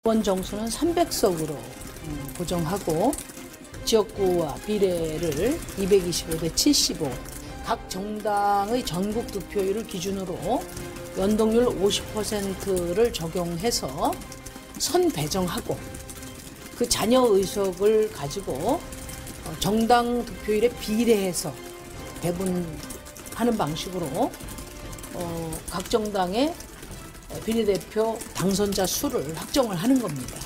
의원 정수는 300석으로 고정하고 지역구와 비례를 225대 75, 각 정당의 전국 득표율을 기준으로 연동률 50%를 적용해서 선 배정하고 그 자녀 의석을 가지고 정당 득표율에 비례해서 배분하는 방식으로 각 정당의 비례대표 당선자 수를 확정을 하는 겁니다.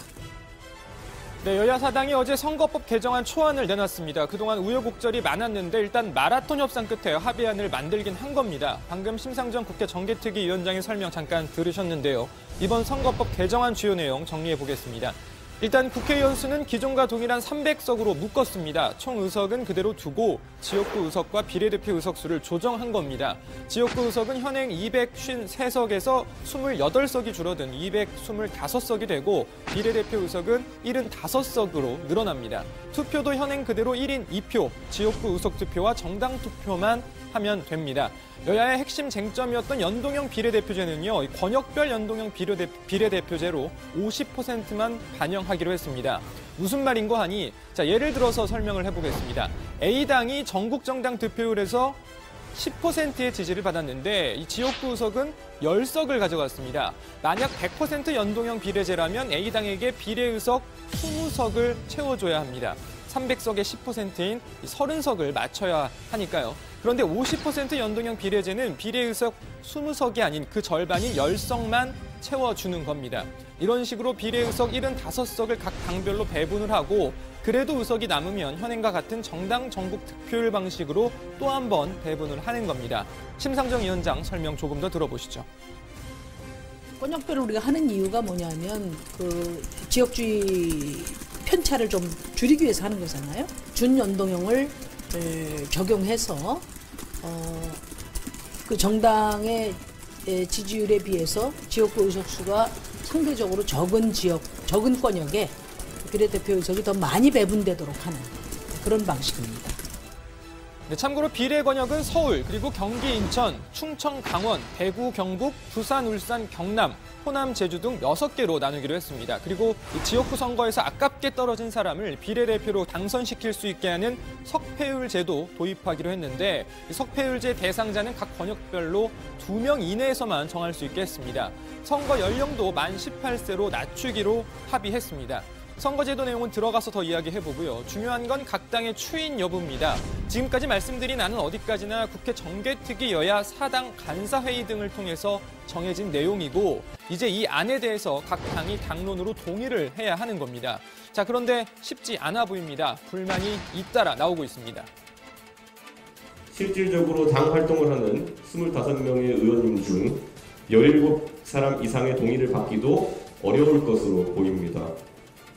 네, 여야 사당이 어제 선거법 개정안 초안을 내놨습니다. 그동안 우여곡절이 많았는데 일단 마라톤 협상 끝에 합의안을 만들긴 한 겁니다. 방금 심상정 국회 정개특위 위원장의 설명 잠깐 들으셨는데요. 이번 선거법 개정안 주요 내용 정리해 보겠습니다. 일단 국회의원 수는 기존과 동일한 300석으로 묶었습니다. 총 의석은 그대로 두고 지역구 의석과 비례대표 의석수를 조정한 겁니다. 지역구 의석은 현행 253석에서 28석이 줄어든 225석이 되고 비례대표 의석은 75석으로 늘어납니다. 투표도 현행 그대로 1인 2표, 지역구 의석 투표와 정당 투표만 하면 됩니다. 여야의 핵심 쟁점이었던 연동형 비례대표제는요, 권역별 연동형 비례대표제로 50%만 반영하기로 했습니다. 무슨 말인고 하니, 자, 예를 들어서 설명을 해보겠습니다. A당이 전국 정당 득표율에서 10%의 지지를 받았는데 이 지역구 의석은 10석을 가져갔습니다. 만약 100% 연동형 비례제라면 A당에게 비례의석 20석을 채워줘야 합니다. 300석의 10%인 30석을 맞춰야 하니까요. 그런데 50% 연동형 비례제는 비례의석 20석이 아닌 그 절반인 10석만 채워주는 겁니다. 이런 식으로 비례의석 75석을 각 당별로 배분을 하고 그래도 의석이 남으면 현행과 같은 정당 전국 득표율 방식으로 또 한 번 배분을 하는 겁니다. 심상정 위원장 설명 조금 더 들어보시죠. 권역별로 우리가 하는 이유가 뭐냐면 그 지역주의 편차를 좀 줄이기 위해서 하는 거잖아요. 준연동형을 적용해서 그 정당의 지지율에 비해서 지역구 의석수가 상대적으로 적은 권역에 비례대표 의석이 더 많이 배분되도록 하는 그런 방식입니다. 네, 참고로 비례 권역은 서울, 그리고 경기, 인천, 충청, 강원, 대구, 경북, 부산, 울산, 경남, 호남, 제주 등 6개로 나누기로 했습니다. 그리고 이 지역구 선거에서 아깝게 떨어진 사람을 비례대표로 당선시킬 수 있게 하는 석패율 제도 도입하기로 했는데 이 석패율제 대상자는 각 권역별로 2명 이내에서만 정할 수 있게 했습니다. 선거 연령도 만 18세로 낮추기로 합의했습니다. 선거제도 내용은 들어가서 더 이야기해보고요. 중요한 건 각 당의 추인 여부입니다. 지금까지 말씀드린 안은 어디까지나 국회 정개특위 여야 사당 간사회의 등을 통해서 정해진 내용이고 이제 이 안에 대해서 각 당이 당론으로 동의를 해야 하는 겁니다. 자, 그런데 쉽지 않아 보입니다. 불만이 잇따라 나오고 있습니다. 실질적으로 당 활동을 하는 25명의 의원님 중 17사람 이상의 동의를 받기도 어려울 것으로 보입니다.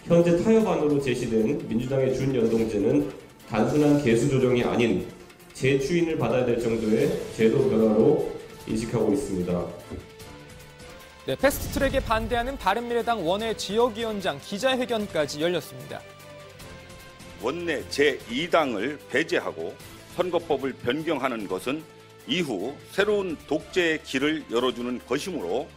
현재 타협안으로 제시된 민주당의 준연동제는 단순한 개수 조정이 아닌 재추인을 받아야 될 정도의 제도 변화로 인식하고 있습니다. 네, 패스트트랙에 반대하는 바른미래당 원외 지역위원장 기자회견까지 열렸습니다. 원내 제2당을 배제하고 선거법을 변경하는 것은 이후 새로운 독재의 길을 열어주는 것이므로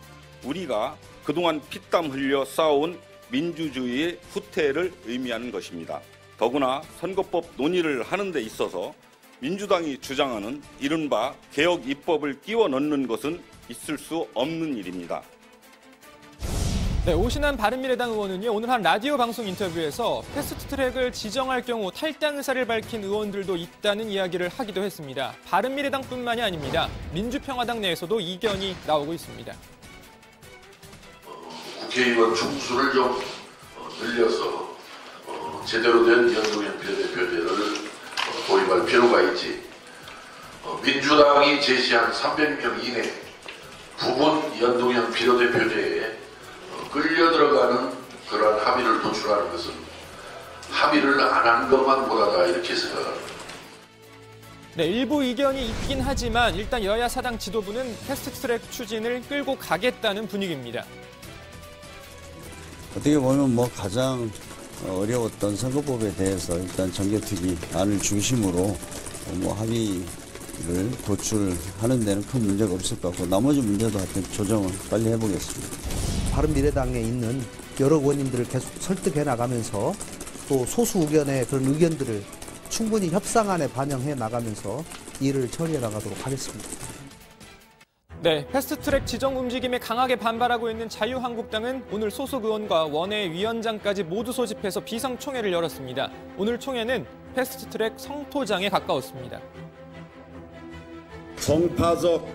우리가 그동안 피땀 흘려 쌓아온 민주주의의 후퇴를 의미하는 것입니다. 더구나 선거법 논의를 하는 데 있어서 민주당이 주장하는 이른바 개혁 입법을 끼워 넣는 것은 있을 수 없는 일입니다. 네, 오신환 바른미래당 의원은요, 오늘 한 라디오 방송 인터뷰에서 패스트트랙을 지정할 경우 탈당 의사를 밝힌 의원들도 있다는 이야기를 하기도 했습니다. 바른미래당뿐만이 아닙니다. 민주평화당 내에서도 이견이 나오고 있습니다. 국회의원 총수를 좀 늘려서 제대로 된 연동형 비례대표제를 도입할 필요가 있지. 민주당이 제시한 300명 이내 부분 연동형 비례대표제에 끌려 들어가는 그러한 합의를 도출하는 것은 합의를 안 한 것만 못하다 이렇게 생각합니다. 네, 일부 의견이 있긴 하지만 일단 여야 사당 지도부는 패스트트랙 추진을 끌고 가겠다는 분위기입니다. 어떻게 보면 가장 어려웠던 선거법에 대해서 일단 정개특위 안을 중심으로 합의를 도출하는 데는 큰 문제가 없을 것 같고 나머지 문제도 하여튼 조정을 빨리 해보겠습니다. 바른미래당에 있는 여러 의원님들을 계속 설득해 나가면서 또 소수 의견의 그런 의견들을 충분히 협상안에 반영해 나가면서 일을 처리해 나가도록 하겠습니다. 네, 패스트트랙 지정 움직임에 강하게 반발하고 있는 자유한국당은 오늘 소속 의원과 원외 위원장까지 모두 소집해서 비상총회를 열었습니다. 오늘 총회는 패스트트랙 성토장에 가까웠습니다. 정파적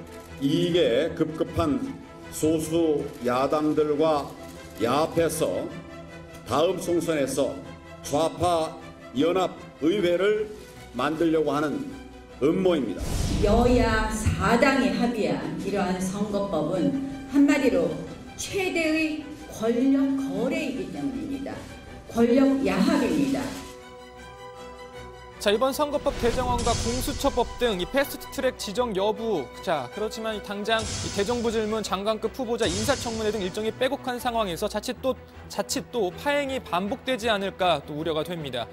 이익에 급급한 소수 야당들과 야합해서 다음 총선에서 좌파 연합 의회를 만들려고 하는 음모입니다. 여야 4당이 합의한 이러한 선거법은 한마디로 최대의 권력 거래이기 때문입니다. 권력 야합입니다. 자, 이번 선거법 개정안과 공수처법 등 이 패스트트랙 지정 여부, 자, 그렇지만 당장 이 대정부 질문, 장관급 후보자 인사청문회 등 일정이 빼곡한 상황에서 자칫 또 파행이 반복되지 않을까 또 우려가 됩니다.